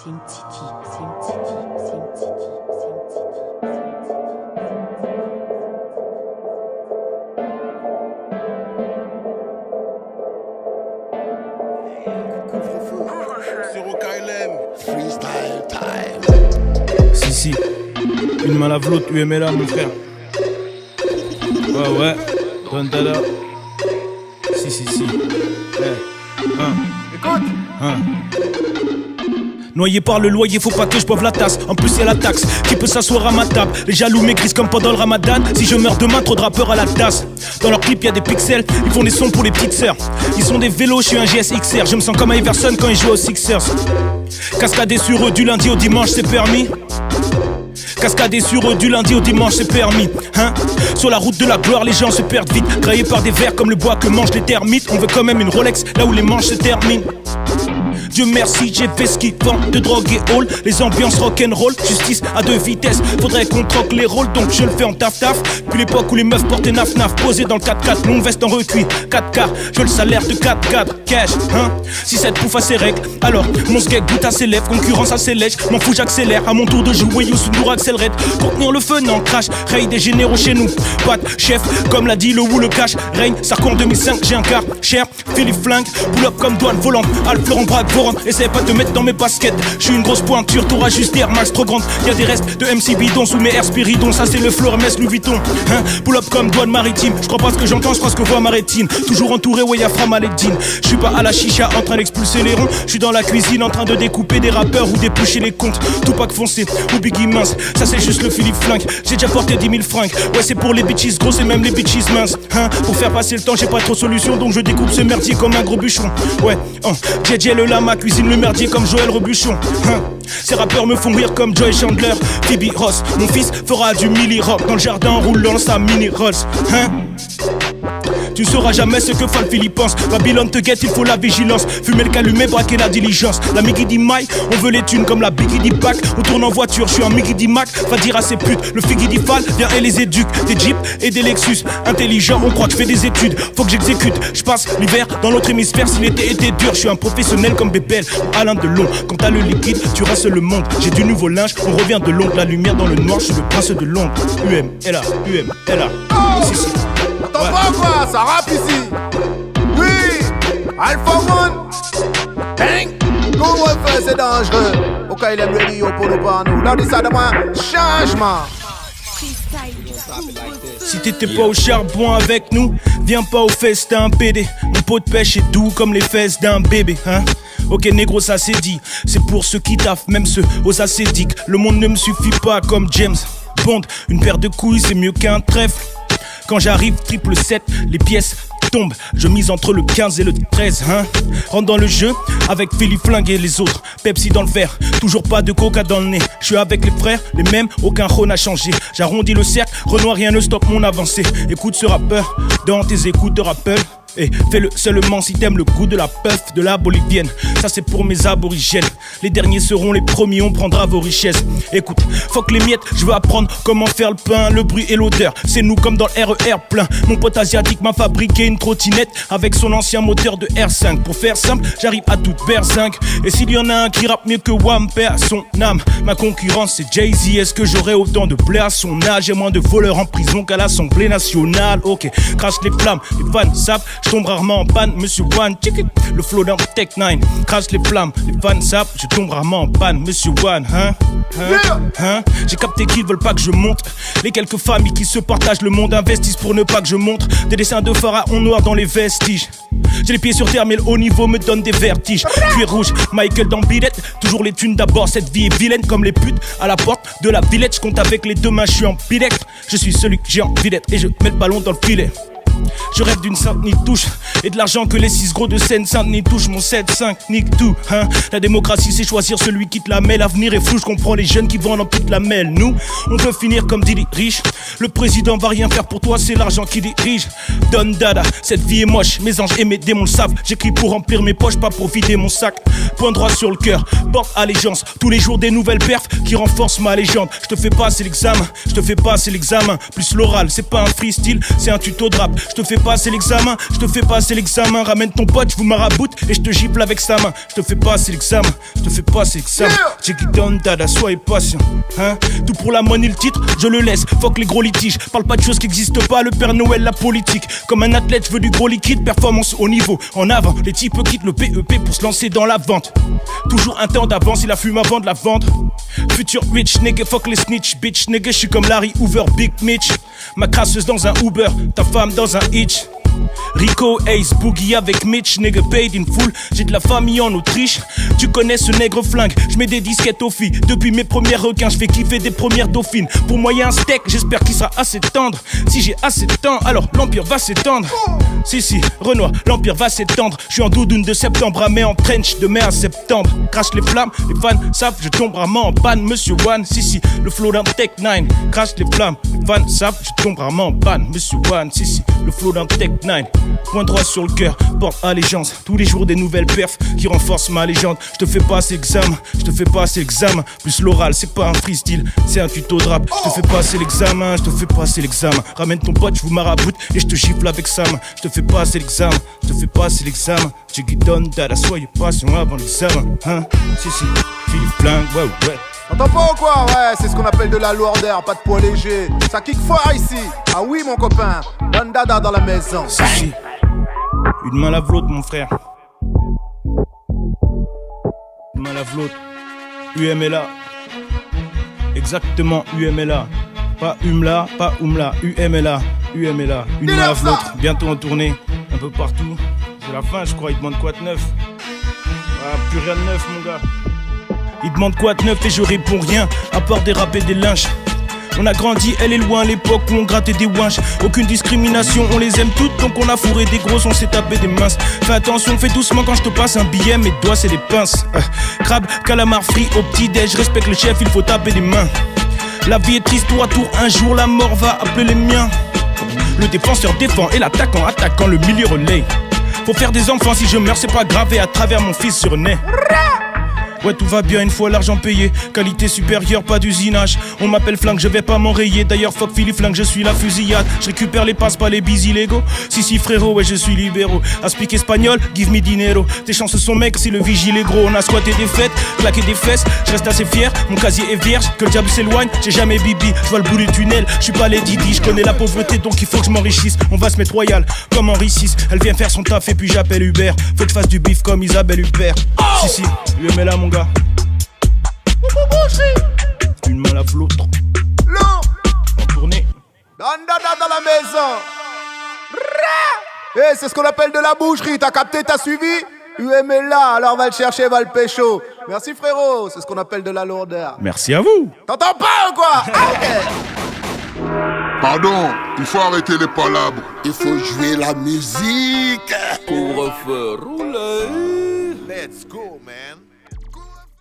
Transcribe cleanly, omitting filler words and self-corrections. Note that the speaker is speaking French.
Freestyle time. Si, une main lave l'autre, UMLA mon frère. Ouais, Don Dada. Si. Écoute. Noyé par le loyer, faut pas que je boive la tasse. En plus y'a la taxe, qui peut s'asseoir à ma table. Les jaloux maigrissent comme pendant le ramadan. Si je meurs demain, trop de rappeurs à la tasse. Dans leur clip y'a des pixels, ils font des sons pour les petites sœurs. Ils sont des vélos, je suis un GSXR. Je me sens comme Iverson quand ils jouent aux Sixers. Cascader sur eux du lundi au dimanche, c'est permis. Cascader sur eux du lundi au dimanche, c'est permis. Sur la route de la gloire, les gens se perdent vite. Graillés par des vers comme le bois que mangent les termites. On veut quand même une Rolex, là où les manches se terminent. Dieu merci, j'ai fait ce qu'ils vendent de drogue et hall. Les ambiances rock'n'roll, justice à deux vitesses. Faudrait qu'on troque les rôles, donc je le fais en taf-taf. Puis l'époque où les meufs portaient naf-naf, posé dans le 4x4, longue veste en recuit, 4K, je veux le salaire de 4K, cash, Si cette pouffe a ses règles, alors mon sgeg goûte à ses lèvres, concurrence à ses lèches, m'en fous j'accélère, à mon tour de jouer Youssou N'Dour accélérate. Contenir le feu, non crash, rail des généraux chez nous. Pas de chef, comme l'a dit le Wou, le cash, règne, Sarko en 2005, j'ai un car, cher, Philippe Flingue, pull up comme douane volante, Alp Laurent Braque, Voron, essaie pas de mettre dans mes baskets, je suis une grosse pointure, t'auras juste Air Max trop grande, y'a des restes de MC bidon sous mes Air Spiridon, ça c'est le flow Hermès Louis Vuitton, pull up comme douane maritime, je crois pas ce que j'entends, je crois ce que voit ma rétine, toujours entouré, ouais y'a Fra Maledine, je suis pas à la chicha en train d'expulser les ronds, je suis dans la cuisine en train de découper des rappeurs ou d'éplucher les comptes, Tupac foncé ou Biggie mince, ça c'est juste le Philippe Flingue, j'ai déjà porté 10 000 fringues, ouais c'est pour les bitches grosses et même les bitches minces, pour faire passer le temps j'ai pas trop de solution, donc je découpe ce merdier comme un gros bûcheron, ouais, JJ le lama cuisine le merdier comme Joël Robuchon, Ces rappeurs me font rire comme Joy Chandler, Phoebe Ross. Mon fils fera du milli-rock dans le jardin en roulant sa mini Rolls. Tu ne sauras jamais ce que Fal Philippe pense. Babylone te guette, il faut la vigilance. Fumer le calumet, braquer la diligence. La Miggy dit Mike, on veut les thunes comme la Biggie dit Pac. On tourne en voiture, je suis un Miggy dit Mac. Va dire à ces putes, le Figgy dit Fal, viens et les éduque. Des Jeeps et des Lexus. Intelligent, on croit que je fais des études. Faut que j'exécute, je passe l'hiver dans l'autre hémisphère. Si l'été était dur, je suis un professionnel comme Bébel ou Alain Delon. Quand t'as le liquide, tu rinces le monde. J'ai du nouveau linge, on revient de l'ombre. La lumière dans le noir, je suis le prince de l'ombre. UM, elle a, si. T'entends pas quoi, ça rappe ici. Oui, Alpha One. Bang. Comment on fait, c'est dangereux. Ok, il aime le Rio pour nous par nous. Là, dis ça de moi, changement. Si t'étais pas au charbon avec nous, viens pas au festin PD. Mon pot de pêche est doux comme les fesses d'un bébé, Ok négro ça c'est dit, c'est pour ceux qui taffent, même ceux aux ascétiques. Le monde ne me suffit pas comme James Bond. Une paire de couilles c'est mieux qu'un trèfle. Quand j'arrive, 7, les pièces tombent. Je mise entre le 15 et le 13, Rentre dans le jeu avec Philippe Flingue et les autres. Pepsi dans le verre, toujours pas de coca dans le nez. Je suis avec les frères, les mêmes, aucun rôle n'a changé. J'arrondis le cercle, Renoir rien ne stoppe mon avancée. Écoute ce rappeur dans tes écouteurs Apple. Et fais-le seulement si t'aimes le goût de la puff de la bolivienne. Ça c'est pour mes aborigènes. Les derniers seront les premiers, on prendra vos richesses. Écoute, fuck les miettes, je veux apprendre comment faire le pain. Le bruit et l'odeur, c'est nous comme dans le RER plein. Mon pote asiatique m'a fabriqué une trottinette avec son ancien moteur de R5. Pour faire simple, j'arrive à toute berzingue. Et s'il y en a un qui rappe mieux que Wham, paix à son âme. Ma concurrence c'est Jay-Z. Est-ce que j'aurai autant de blé à son âge? J'ai moins de voleurs en prison qu'à l'Assemblée nationale. Ok, crache les flammes, les fans savent. Je tombe rarement en panne, monsieur One. Le flow d'un Tech 9, crache les flammes, les fans savent. Je tombe rarement en panne, monsieur One. J'ai capté qu'ils veulent pas que je monte. Les quelques familles qui se partagent le monde investissent pour ne pas que je montre. Des dessins de pharaons noirs dans les vestiges. J'ai les pieds sur terre mais le haut niveau me donne des vertiges. Cuir rouge, Michael dans Billette. Toujours les thunes d'abord, cette vie est vilaine comme les putes à la porte de la Villette. Je compte avec les deux mains, je suis en pilette. Je suis celui que j'ai envie d'être et je mets le ballon dans le filet. Je rêve d'une Sainte-Denis touche et de l'argent que les 6 gros de Seine-Saint-Denis touchent. Mon 7-5 nique tout, La démocratie c'est choisir celui qui te la met. L'avenir est flou, je comprends les jeunes qui vendent en petite lamelle. Nous, on veut finir comme Didi riche. Le président va rien faire pour toi, c'est l'argent qui dirige. Don Dada, cette vie est moche. Mes anges et mes démons le savent. J'écris pour remplir mes poches, pas pour vider mon sac. Point droit sur le cœur, porte allégeance. Tous les jours des nouvelles perfs qui renforcent ma légende. Je te fais passer l'examen, Plus l'oral, c'est pas un freestyle, c'est un tuto de rap. Je te fais passer l'examen, je te fais passer l'examen. Ramène ton pote, je vous maraboute et je te gifle avec sa main. Je te fais passer l'examen, je te fais passer l'examen. Check it down, dada, soyez patient. Hein? Tout pour la monnaie, le titre, je le laisse. Fuck les gros litiges, parle pas de choses qui existent pas. Le Père Noël, la politique. Comme un athlète, je veux du gros liquide. Performance au niveau, en avant. Les types quittent le PEP pour se lancer dans la vente. Toujours un temps d'avance, il a fume avant de la vendre. Future rich, nigga, fuck les snitch, bitch, nigga, je suis comme Larry Hoover, Big Mitch. Ma crasseuse dans un Uber, ta femme dans un Hitch. Rico, Ace, Boogie avec Mitch, nigga paid in full. J'ai de la famille en Autriche. Tu connais ce nègre flingue, je mets des disquettes aux filles. Depuis mes premiers requins, je fais kiffer des premières dauphines. Pour moi y'a un steak, j'espère qu'il sera assez tendre. Si j'ai assez de temps, alors l'empire va s'étendre. Si, Renoir, l'empire va s'étendre. Je suis en doudoune de septembre à mai, en trench de mai à septembre. Crache les flammes, les fans savent, je tombe rarement en panne. Monsieur One, si, le flow d'un Tech 9. Crache les flammes, les fans savent, je tombe rarement en panne. Monsieur One, si, le flow d'un Tech 9. Point droit sur le cœur, porte allégeance. Tous les jours des nouvelles perfs qui renforcent ma légende. Je te fais passer l'examen, je te fais passer l'examen. Plus l'oral, c'est pas un freestyle, c'est un tuto de rap. Je te fais passer l'examen, je te fais passer l'examen. Ramène ton pote, je vous maraboute et je te gifle avec sa main. Je te fais passer l'examen, je te fais passer l'examen. Tu guidonnes, dada, soyez patient avant l'examen. Hein? Si, Philippe Flingue, ouais. T'entends pas ou quoi? Ouais, c'est ce qu'on appelle de la lourdeur, pas de poids léger. Ça kick fort ici. Ah oui, mon copain. Bonne dada dans la maison. Si. Une main lave l'autre, mon frère. Une main lave l'autre. UMLA. Exactement, UMLA. Pas UMLA, pas UMLA. UMLA. Une main lave l'autre. Bientôt en tournée. Un peu partout. C'est la fin, je crois. Il demande quoi de neuf? Ah, plus rien de neuf, mon gars. Il demande quoi de neuf et je réponds rien, à part des rap et des lynches. On a grandi, elle est loin, l'époque où on grattait des ouinches. Aucune discrimination, on les aime toutes, donc on a fourré des grosses, on s'est tapé des minces. Fais attention, fais doucement quand je te passe un billet, mes doigts c'est des pinces. Crabe, calamar frit au petit-déj, respecte le chef, il faut taper des mains. La vie est triste tour à tour, un jour la mort va appeler les miens. Le défenseur défend et l'attaquant attaquant, le milieu relaye. Faut faire des enfants, si je meurs c'est pas grave, et à travers mon fils surnaît. Ouais, tout va bien une fois l'argent payé. Qualité supérieure, pas d'usinage. On m'appelle Flingue, je vais pas m'enrayer. D'ailleurs, fuck Philippe Flingue, je suis la fusillade. Je récupère les passes, pas les bis illégaux. Si, frérot, ouais, je suis libéraux. À speak espagnol, give me dinero. Tes chances sont mec, si le vigile est gros. On a squatté des fêtes, claqué des fesses. Je reste assez fier, mon casier est vierge. Que le diable s'éloigne, j'ai jamais bibi. Je vois le bout du tunnel, je suis pas les Didi. Je connais la pauvreté, donc il faut que je m'enrichisse. On va se mettre royal, comme Henri VI. Elle vient faire son taf et puis j'appelle Hubert. Faut que je fasse du bif comme Isabelle Huppert. Si, UMLA, mon gars. Une main lave l'autre. En tournée. Dans la maison. Eh, c'est ce qu'on appelle de la boucherie. T'as capté, t'as suivi? UMLA, alors va le chercher, va le pécho. Merci frérot, c'est ce qu'on appelle de la lourdeur. Merci à vous. T'entends pas ou quoi? Ah, ok. Pardon, il faut arrêter les palabres. Il faut jouer la musique. Couvre-feu, rouler. Let's go, man.